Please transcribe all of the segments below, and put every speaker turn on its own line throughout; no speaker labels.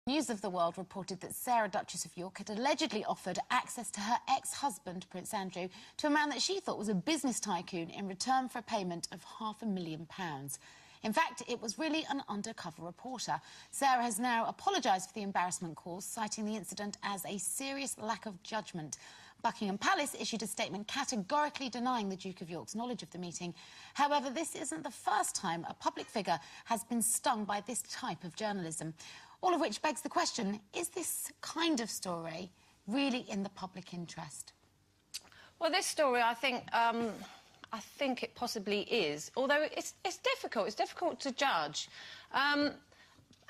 News of the World reported that Sarah, Duchess of York, had allegedly offered access to her ex-husband, Prince Andrew, to a man that she thought was a business tycoon in return for a payment of £500,000. In fact, it was really an undercover reporter. Sarah has now apologised for the embarrassment caused, citing the incident as a serious lack of judgment. Buckingham Palace issued a statement categorically denying the Duke of York's knowledge of the meeting. However, this isn't the first time a public figure has been stung by this type of journalism. All of which begs the question, is this kind of story really in the public interest?
Well, this story, I think it possibly is, although it's difficult. It's difficult to judge. And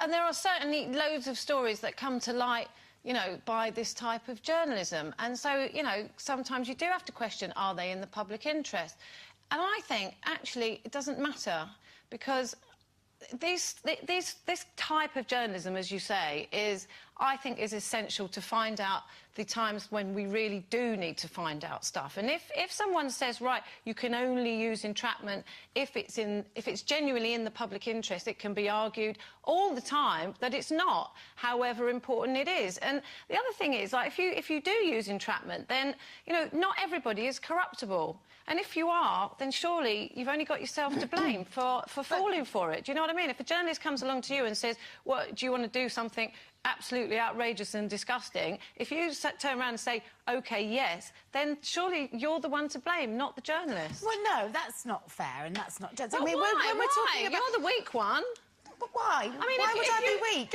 there are certainly loads of stories that come to light, you know, by this type of journalism. And so, you know, sometimes you do have to question, are they in the public interest? And I think, actually, it doesn't matter, because this type of journalism, as you say, I think is essential to find out the times when we really do need to find out stuff. And if someone says, right, you can only use entrapment if it's genuinely in the public interest, it can be argued all the time that it's not, however important it is. And the other thing is, like, if you do use entrapment, then, you know, not everybody is corruptible. And if you are, then surely you've only got yourself to blame for falling for it. Do you know what I mean? If a journalist comes along to you and says, well, do you want to do something absolutely outrageous and disgusting, if you turn around and say, OK, yes, then surely you're the one to blame, not the journalist.
Well, no, that's not fair, and that's not...
Well, I mean, why?
We're talking about...
You're the weak one.
But why?
I mean,
why would I be weak?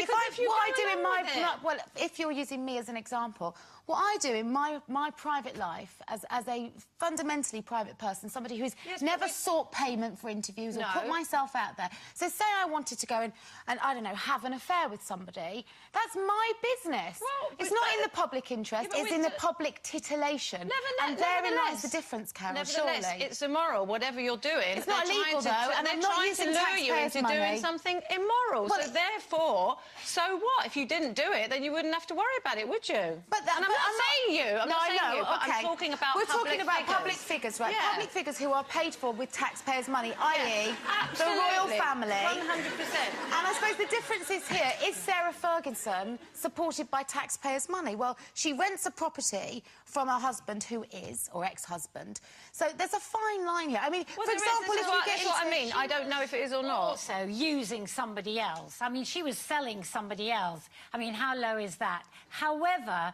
If you're using me as an example, what I do in my private life as a fundamentally private person, somebody who's never sought payment for interviews or put myself out there. So say I wanted to go and I don't know, have an affair with somebody, that's my business. Well, it's not in the public interest, it's in the public titillation. And therein lies the difference, Carol, surely.
It's immoral, whatever you're doing.
It's not illegal, though, and they're trying to lure you into doing something immoral. Well, so therefore, so what? If you didn't do it, then you wouldn't have to worry about it, would you? But I'm not saying you. I'm not saying you, but I'm talking about public figures, right? Yeah. Public figures who are paid for with taxpayers' money, i.e. the royal family. 100%. And I suppose the difference is here, is Sarah Ferguson supported by taxpayers' money? Well, she rents a property from her husband, who is, or ex-husband. So there's a fine line here. I mean, for example, if you get into...
what I mean. I don't know if it is or not.
Also, using somebody else. I mean, she was selling somebody else. I mean, how low is that? However,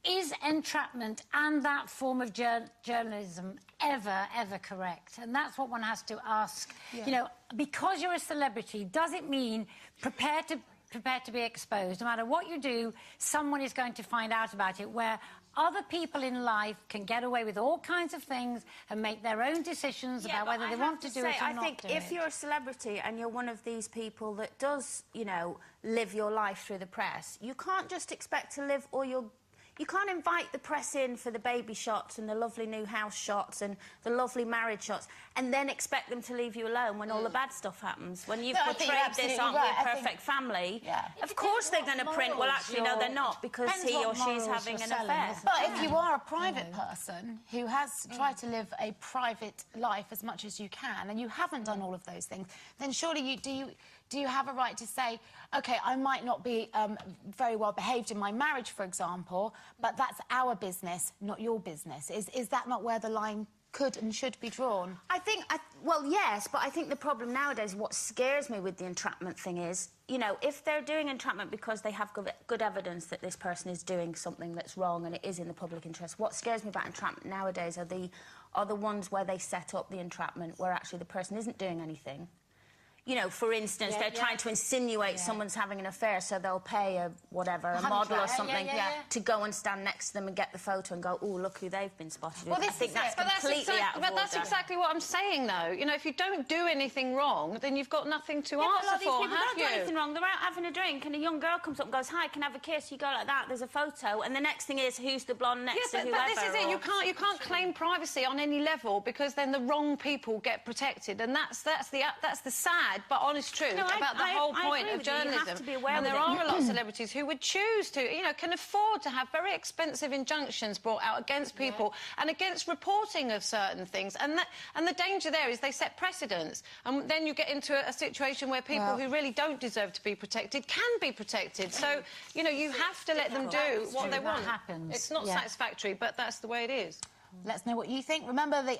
is entrapment and that form of journalism ever correct? And that's what one has to ask. Yeah. You know, because you're a celebrity, does it mean prepared to be exposed? No matter what you do, someone is going to find out about it, where other people in life can get away with all kinds of things and make their own decisions about whether they want to do it or not.
I think if you're a celebrity and you're one of these people that does, you know, live your life through the press, you can't just expect to live all your... You can't invite the press in for the baby shots and the lovely new house shots and the lovely marriage shots and then expect them to leave you alone when all the bad stuff happens. When you've portrayed this, aren't we, a perfect family, of course they're going to print, well, actually, no, they're not, because he or she's having an affair.
But if you are a private person who has tried to live a private life as much as you can and you haven't done all of those things, then surely do you have a right to say, OK, I might not be very well behaved in my marriage, for example, but that's our business, not your business? Is that not where the line could and should be drawn?
Well, yes, but I think the problem nowadays, what scares me with the entrapment thing is, you know, if they're doing entrapment because they have good evidence that this person is doing something that's wrong and it is in the public interest, what scares me about entrapment nowadays are the ones where they set up the entrapment where actually the person isn't doing anything. You know, for instance, they're trying to insinuate someone's having an affair, so they'll pay a model or something to go and stand next to them and get the photo and go, oh, look who they've been spotted with. I think that's completely out of order.
But that's exactly what I'm saying, though. You know, if you don't do anything wrong, then you've got nothing to answer for, have you?
Don't do anything wrong. They're out having a drink and a young girl comes up and goes, hi, can I have a kiss? You go like that, there's a photo, and the next thing is, who's the blonde next to whoever?
But this is it. You can't claim privacy on any level, because then the wrong people get protected, and that's the sad sad but honest truth about the whole point of journalism.
You have to be aware
and
of
there
it.
are a lot of celebrities who would choose to, you know, can afford to have very expensive injunctions brought out against people and against reporting of certain things. And the danger there is they set precedents, and then you get into a situation where people who really don't deserve to be protected can be protected. So, you know, you have to let them do what they want.
Happens.
It's not satisfactory, but that's the way it is.
Let us know what you think. Remember, the